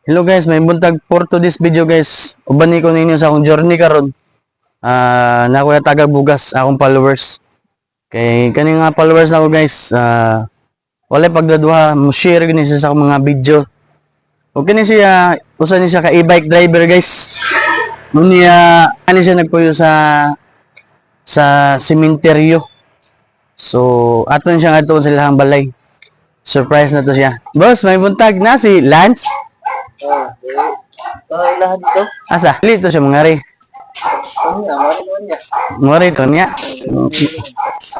Hello guys, may buntag for to this video guys. Ubani ko ninyo sa akong journey karon. Na kuya taga bugas akong followers. Kay kani nga followers nako guys, wala pagdaduha mo share gani siya sa akong mga video. O kani siya usa ni siya ka e-bike driver guys. Unya ani siya nagpuyo sa sementeryo. So aton siya adto sa ilang balay. Surprise na to siya. Boss, may buntag na si Lance. Lahat dito. Asa? Lito siya mangari. Mori to niya.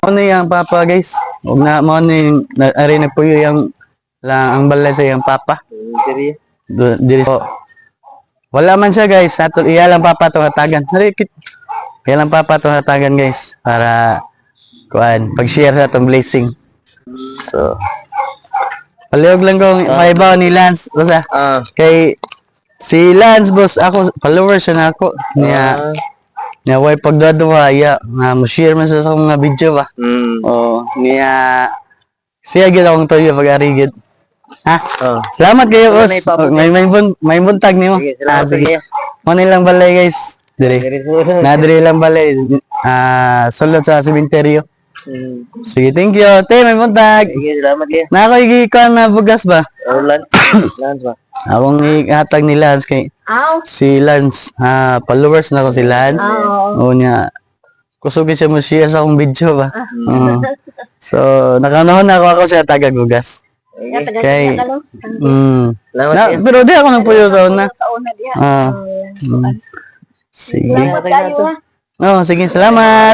Ano yung papa guys? Huwag na mo ni ari na po yung lang ang balay sa yung papa. Diri po. Wala man siya guys. Ato iya lang papa to hatagan. Narikit. Iya lang papa to hatagan guys para kuan pag-share sa tong blessing. So palihog lang kong maibaw ni Lance. Basta kay si Lance boss, ako followers siya na ako. Niya way pagdadwa ya nga mo share man sa mga video ba. Oh, niya siya gid akong toyo pag-arigid. Ha? Salamat kayo boss. May buntag nimo. Sige. Mo nilang balay guys. Dire. Na dire lang balay. Sulod sa sementeryo. Sige, thank you. Te, may buntag. Sige, salamat kayo. Nakakigikan na bugas ba? Lance ba? Akong ihatag ni Lance kay si Lance, followers na ko si Lance. O niya, kusugin siya mo siya sa akong video ba? So, nakanahon na ako siya taga-gugas. Okay. Pero di ako nang puyo sa una. Sige. Salamat kayo. Oh, sige, salamat.